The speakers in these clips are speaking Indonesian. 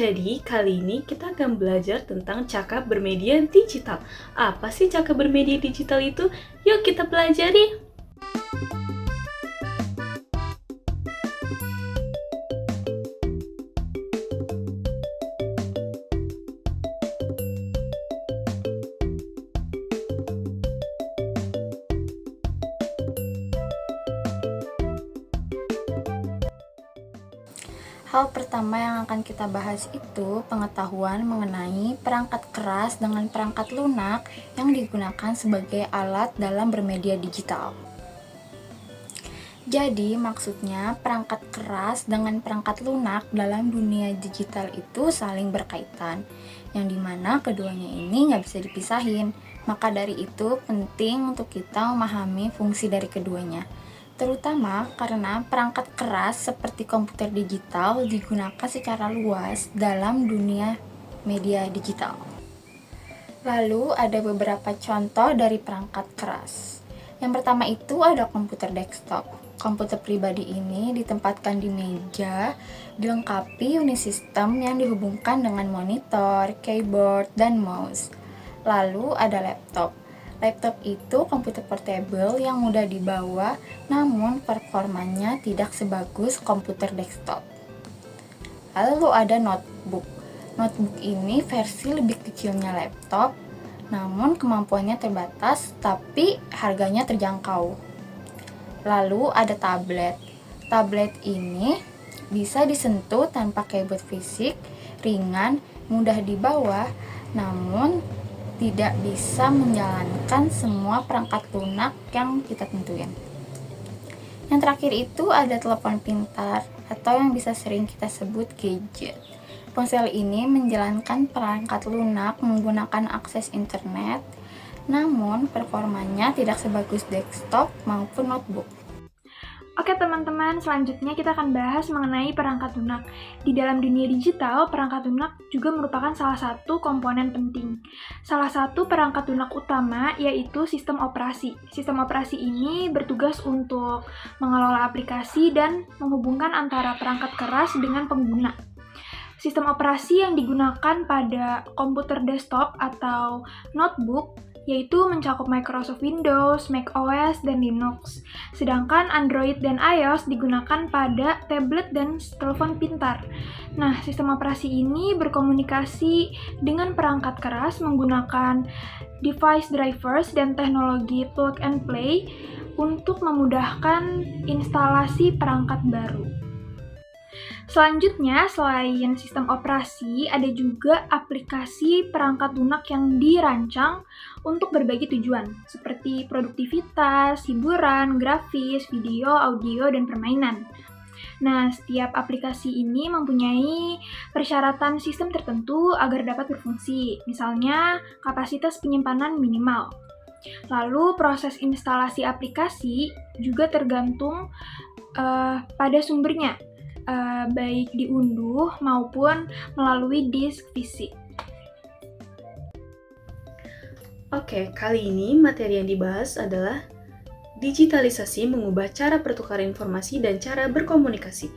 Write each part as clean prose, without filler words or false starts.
Jadi, kali ini kita akan belajar tentang cakap bermedia digital. Apa sih cakap bermedia digital itu? Yuk kita pelajari! Hal pertama yang akan kita bahas itu pengetahuan mengenai perangkat keras dengan perangkat lunak yang digunakan sebagai alat dalam bermedia digital. Jadi maksudnya perangkat keras dengan perangkat lunak dalam dunia digital itu saling berkaitan, yang dimana keduanya ini nggak bisa dipisahin. Maka dari itu penting untuk kita memahami fungsi dari keduanya. Terutama karena perangkat keras seperti komputer digital digunakan secara luas dalam dunia media digital. Lalu ada beberapa contoh dari perangkat keras. Yang pertama itu ada komputer desktop. Komputer pribadi ini ditempatkan di meja, dilengkapi unit sistem yang dihubungkan dengan monitor, keyboard, dan mouse. Lalu ada laptop. Laptop itu komputer portable yang mudah dibawa, namun performanya tidak sebagus komputer desktop. Lalu ada notebook. Notebook ini versi lebih kecilnya laptop, namun kemampuannya terbatas, tapi harganya terjangkau. Lalu ada tablet. Tablet ini bisa disentuh tanpa keyboard fisik, ringan, mudah dibawa, namun tidak bisa menjalankan semua perangkat lunak yang kita tentuin. Yang terakhir itu ada telepon pintar atau yang bisa sering kita sebut gadget. Ponsel ini menjalankan perangkat lunak menggunakan akses internet, namun performanya tidak sebagus desktop maupun notebook. Oke teman-teman, selanjutnya kita akan bahas mengenai perangkat lunak. Di dalam dunia digital, perangkat lunak juga merupakan salah satu komponen penting. Salah satu perangkat lunak utama yaitu sistem operasi. Sistem operasi ini bertugas untuk mengelola aplikasi dan menghubungkan antara perangkat keras dengan pengguna. Sistem operasi yang digunakan pada komputer desktop atau notebook yaitu mencakup Microsoft Windows, macOS, dan Linux. Sedangkan Android dan iOS digunakan pada tablet dan telepon pintar. Nah, sistem operasi ini berkomunikasi dengan perangkat keras menggunakan device drivers dan teknologi plug and play untuk memudahkan instalasi perangkat baru. Selanjutnya, selain sistem operasi, ada juga aplikasi perangkat lunak yang dirancang untuk berbagai tujuan, seperti produktivitas, hiburan, grafis, video, audio, dan permainan. Nah, setiap aplikasi ini mempunyai persyaratan sistem tertentu agar dapat berfungsi, misalnya kapasitas penyimpanan minimal. Lalu, proses instalasi aplikasi juga tergantung pada sumbernya, baik diunduh maupun melalui disk fisik. Oke, kali ini materi yang dibahas adalah digitalisasi mengubah cara pertukaran informasi dan cara berkomunikasi.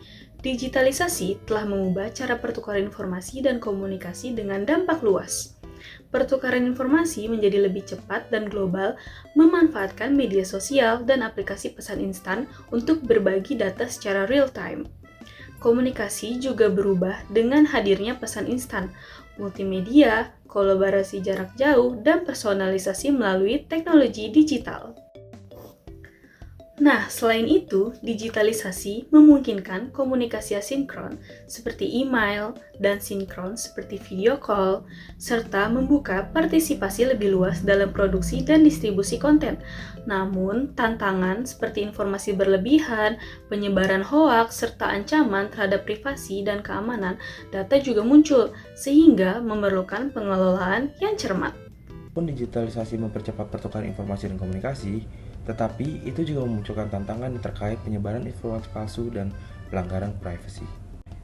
Digitalisasi telah mengubah cara pertukaran informasi dan komunikasi dengan dampak luas. Pertukaran informasi menjadi lebih cepat dan global, memanfaatkan media sosial dan aplikasi pesan instan untuk berbagi data secara real-time. Komunikasi juga berubah dengan hadirnya pesan instan, multimedia, kolaborasi jarak jauh, dan personalisasi melalui teknologi digital. Nah, selain itu, digitalisasi memungkinkan komunikasi asinkron seperti email dan sinkron seperti video call, serta membuka partisipasi lebih luas dalam produksi dan distribusi konten. Namun, tantangan seperti informasi berlebihan, penyebaran hoaks, serta ancaman terhadap privasi dan keamanan data juga muncul, sehingga memerlukan pengelolaan yang cermat. Digitalisasi mempercepat pertukaran informasi dan komunikasi, tetapi itu juga memunculkan tantangan terkait penyebaran informasi palsu dan pelanggaran privasi.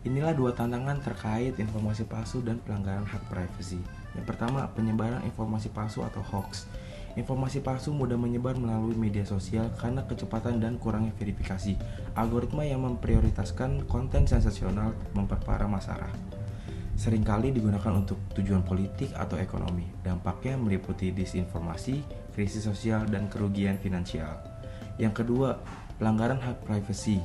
Inilah dua tantangan terkait informasi palsu dan pelanggaran hak privasi. Yang pertama, penyebaran informasi palsu atau hoax. Informasi palsu mudah menyebar melalui media sosial karena kecepatan dan kurangnya verifikasi. Algoritma yang memprioritaskan konten sensasional memperparah masalah. seringkali digunakan untuk tujuan politik atau ekonomi. Dampaknya meliputi disinformasi, krisis sosial, dan kerugian finansial. Yang kedua, pelanggaran hak privasi.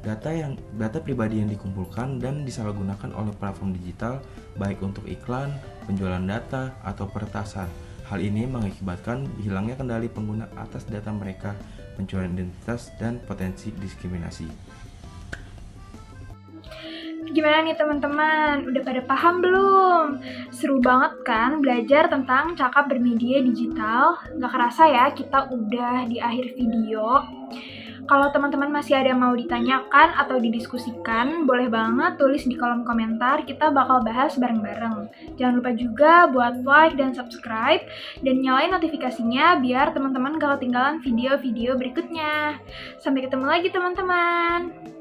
Data pribadi yang dikumpulkan dan disalahgunakan oleh platform digital baik untuk iklan, penjualan data, atau peretasan. Hal ini mengakibatkan hilangnya kendali pengguna atas data mereka, pencurian identitas, dan potensi diskriminasi. Gimana nih teman-teman? Udah pada paham belum? Seru banget kan belajar tentang cakap bermedia digital? Gak kerasa ya kita udah di akhir video. Kalau teman-teman masih ada yang mau ditanyakan atau didiskusikan, boleh banget tulis di kolom komentar, kita bakal bahas bareng-bareng. Jangan lupa juga buat like dan subscribe, dan nyalain notifikasinya biar teman-teman gak ketinggalan video-video berikutnya. Sampai ketemu lagi teman-teman!